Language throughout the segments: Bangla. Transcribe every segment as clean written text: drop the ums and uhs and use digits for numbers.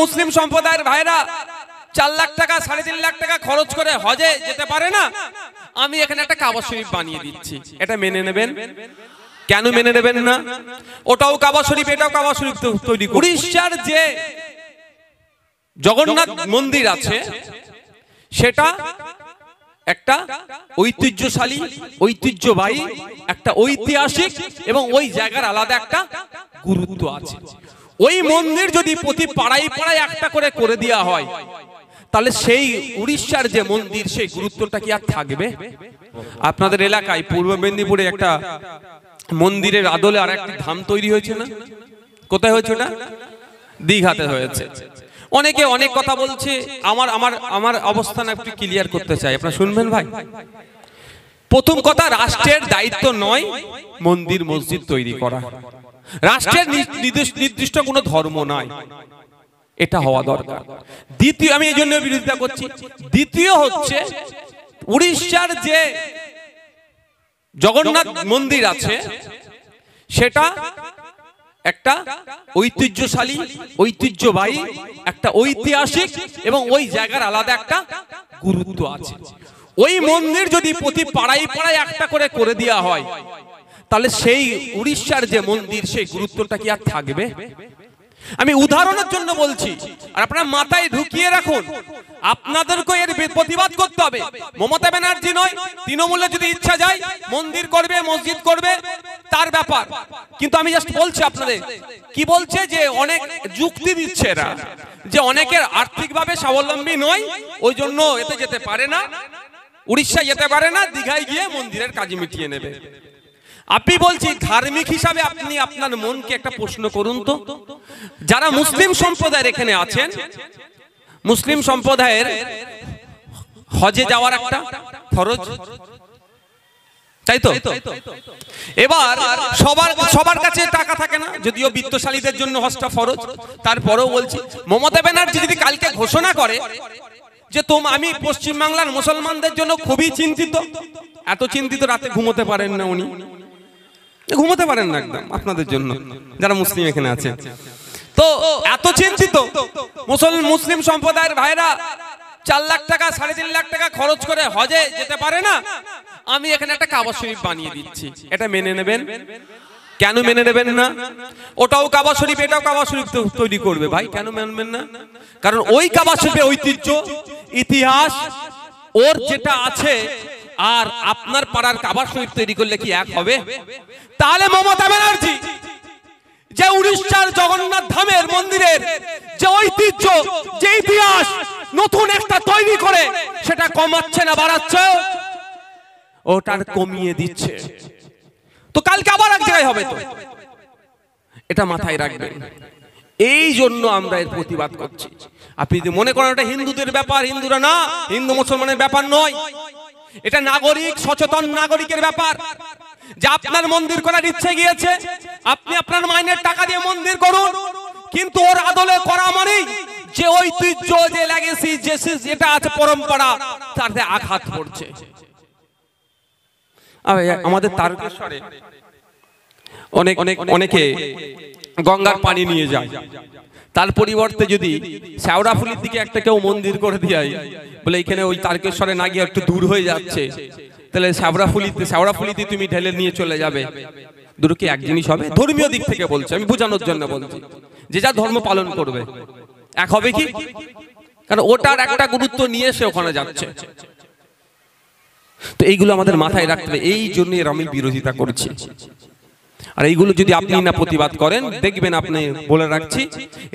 মুসলিম সম্প্রদায়ের ভাইরা 4 লাখ টাকা 3.5 লাখ টাকা খরচ করে হজে যেতে পারে না, আমি এখানে একটা কাবা শরীফ বানিয়ে দিচ্ছি, এটা মেনে নেবেন? কেন মেনে নেবেন না? ওটাও কাবা শরীফ, এটাও কাবা শরীফ তৈরি। উড়িষ্যার যে জগন্নাথ মন্দির আছে সেটা একটা ঐতিহ্যশালী, ঐতিহ্যবাহী, একটা ঐতিহাসিক এবং ওই জায়গার আলাদা একটা গুরুত্ব আছে। ওই মন্দির যদি প্রতি পাড়ায় পাড়ায় একটা করে দেওয়া হয়, তাহলে সেই উড়িষ্যার যে মন্দির সেই গুরুত্বটা কি আর থাকবে? আপনাদের এলাকায় পূর্ব মেদিনীপুরে একটা মন্দিরের আদলে আর একটি ধাম তৈরি হয়েছে না? কোথায় হয়েছে ওটা? দীঘাতে হয়েছে। অনেকে অনেক কথা বলছে, আমার অবস্থান একটু ক্লিয়ার করতে চাই, আপনারা শুনবেন ভাই। প্রথম কথা, রাষ্ট্রের দায়িত্ব নয় মন্দির মসজিদ তৈরি করা, রাষ্ট্রের নির্দিষ্ট কোনো ধর্ম নয়, এটা হওয়া দরকার। দ্বিতীয়, আমি এই জন্য বিরোধিতা করছি। দ্বিতীয় হচ্ছে, উড়িষ্যার যে জগন্নাথ মন্দির আছে সেটা একটা ঐতিহ্যশালী, ঐতিহ্যবাহী, একটা ঐতিহাসিক এবং ওই জায়গার আলাদা একটা গুরুত্ব আছে। ওই মন্দির যদি প্রতি পাড়ায় পাড়ায় একটা করে দেওয়া হয়, তাহলে সেই উড়িষ্যার যে মন্দির সেই গুরুত্বটা কি আর থাকবে? আমি উদাহরণের জন্য বলছি, আর আপনারা মাথায় ঢুকিয়ে রাখুন, আপনাদেরকে এর প্রতিবাদ করতে হবে। মমতা ব্যানার্জি নয়, তৃণমূলে যদি ইচ্ছা যায় মন্দির করবে, মসজিদ করবে, তার ব্যাপার। কিন্তু আমি জাস্ট বলছি আপনাদের, কি বলছে যে অনেক যুক্তি দিচ্ছে এরা, যে অনেকের আর্থিকভাবে স্বাবলম্বী নয়, ওই জন্য এতে যেতে পারে না, উড়িষ্যা যেতে পারে না, দীঘায় গিয়ে মন্দিরের কাজ মিটিয়ে নেবে। আপনি বলছি ধার্মিক হিসাবে আপনি আপনার মনকে একটা প্রশ্ন করুন তো, যারা মুসলিম সম্প্রদায়ের এখানে আছেন, মুসলিম সম্প্রদায়ের হজে যাওয়ার একটা ফরজ, তাই তো? এবার সবার কাছে টাকা থাকে না, যদিও বিত্তশালীদের জন্য হজটা ফরজ। তারপরেও বলছি, মমতা ব্যানার্জি যদি কালকে ঘোষণা করে যে আমি পশ্চিমবাংলার মুসলমানদের জন্য খুবই চিন্তিত, এত চিন্তিত রাতে ঘুমোতে পারেন না, উনি ঘুমোতে পারেন না একদম আপনাদের জন্য যারা মুসলিম এখানে আছে, তো এত চিন্তিত মুসলিম সম্প্রদায়ের ভাইরা 4 লাখ টাকা 3.5 লাখ টাকা খরচ করে হজে যেতে পারে না, আমি এখানে একটা কাবা শরীফ বানিয়ে দিচ্ছি, এটা মেনে নেবেন? কেন মেনে নেবেন না? ওটাও কাবা শরীফ, এটাও কাবা শরীফ তৈরি করবে। ভাই কেন মানবেন না? কারণ ওই কাবা শরীফের ঐতিহ্য, ইতিহাস ওর যেটা আছে, আর আপনার পাড়ার কাবা শরীফ তৈরি করলে কি এক হবে? তাহলে মমতা ব্যানার্জি যে উড়িষ্যার জগন্নাথ ধামের মন্দিরের যে ঐতিহ্য, যে ইতিহাস নতুন একটা তৈরি করে সেটা কমাচ্ছে না বাড়াচ্ছে? ওটার কমিয়ে দিচ্ছে। তো কালকে আবার এক জায়গায় হবে, তো এটা মাথায় রাখবেন। এই জন্য আমরা এর প্রতিবাদ করছি। আপনি যদি মনে করেন এটা হিন্দুদের ব্যাপার, হিন্দুরা না, হিন্দু মুসলমানের ব্যাপার নয়, এটা নাগরিক, সচেতন নাগরিকের ব্যাপার। যে আপনার মন্দির করার ইচ্ছে গিয়েছে, আপনি আপনার মাইনের টাকা দিয়ে মন্দির করুন, কিন্তু ওর আদলে করা মানেই যে ঐতিহ্য, যে লেগেসি, যেটা আছে পরম্পরা, তাতে আঘাত পড়ছে। আমাদের তারকেশ্বরে অনেকে গঙ্গার পানি নিয়ে যায়, তার পরিবর্তে যদি শেওড়াফুলির দিকে একটা কেউ মন্দির করে দেয়, বলে এখানে ওই তারকেশ্বরে না গিয়ে একটু দূর হয়ে যাচ্ছে, তাহলে শেওড়াফুলিতে তুমি ঢেলে নিয়ে চলে যাবে, দুটো কি এক জিনিস হবে? ধর্মীয় দিক থেকে বলছি, আমি বোঝানোর জন্য বলছি, যে যা ধর্ম পালন করবে এক হবে কি? কারণ ওটার একটা গুরুত্ব নিয়ে সে ওখানে যাচ্ছে। তো এইগুলো আমাদের মাথায় রাখতে হবে, এই জন্য আমি বিরোধিতা করছি। আর এইগুলো যদি আপনি না প্রতিবাদ করেন, দেখবেন, আপনি বলে রাখছি,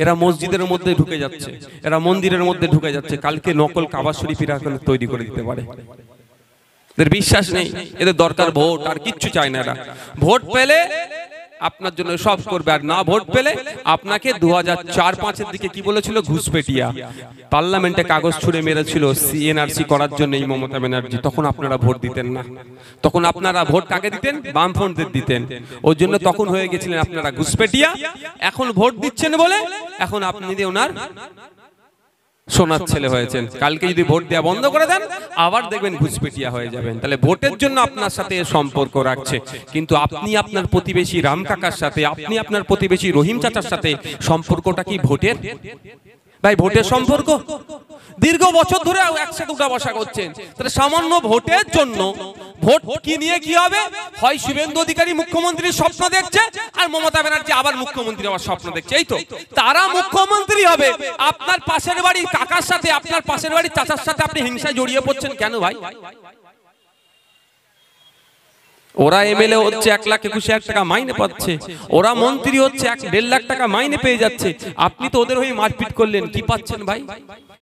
এরা মসজিদের মধ্যে ঢুকে যাচ্ছে, এরা মন্দিরের মধ্যে ঢুকে যাচ্ছে, কালকে নকল কাবা শরীফেরা তৈরি করে দিতে পারে। এদের বিশ্বাস নেই, এদের দরকার ভোট, আর কিচ্ছু চায় না এরা। ভোট পেলে আপনার জন্য সব করবে, আর না ভোট পেলে আপনাকে 2004-05 দিকে কি বলেছিল, ঘুষপেটিয়া, পার্লামেন্টে কাগজ ছুড়ে মেরেছিল সিএনআরসি করার জন্য এই মমতা ব্যানার্জি। তখন আপনারা ভোট দিতেন না, তখন আপনারা ভোট কাকে দিতেন? বামফ্রন্টদের দিতেন। ওই জন্য তখন হয়ে গেছিলেন আপনারা ঘুষপেটিয়া। এখন ভোট দিচ্ছেন বলে এখন আপনি ওনার সোনার ছেলে হয়েছেন, কালকে যদি ভোট দেওয়া বন্ধ করে দেন আবার দেখবেন ঘুষপেটিয়া হয়ে যাবেন। তাহলে ভোটের জন্য আপনার সাথে সম্পর্ক রাখছে, কিন্তু আপনি আপনার প্রতিবেশী রাম কাকার সাথে, আপনি আপনার প্রতিবেশী রহিম চাচার সাথে সম্পর্কটা কি ভোটের? ভাই ভোটের সম্পর্ক দীর্ঘ বছর ধরে একসাথে উঠা বসা করছেন, তাহলে সামান্য ভোটের জন্য ভোট কি নিয়ে কি হবে? হয় শুভেন্দু অধিকারী মুখ্যমন্ত্রীর স্বপ্ন দেখছে, আর মমতা ব্যানার্জি আবার মুখ্যমন্ত্রী হওয়ার স্বপ্ন দেখছে। এই তো তারা মুখ্যমন্ত্রী হবে, আপনার পাশের বাড়ির কাকার সাথে, আপনার পাশের বাড়ির চাচার সাথে আপনি হিংসায় জড়িয়ে পড়ছেন কেন ভাই? ওরা এমএলএ হচ্ছে 1,21,000 টাকা মাইনে পাচ্ছে, ওরা মন্ত্রী হচ্ছে 1.5 লাখ টাকা মাইনে পেয়ে যাচ্ছে, আপনি তো ওদের হয়ে মারপিট করলেন, কি পাচ্ছেন ভাই?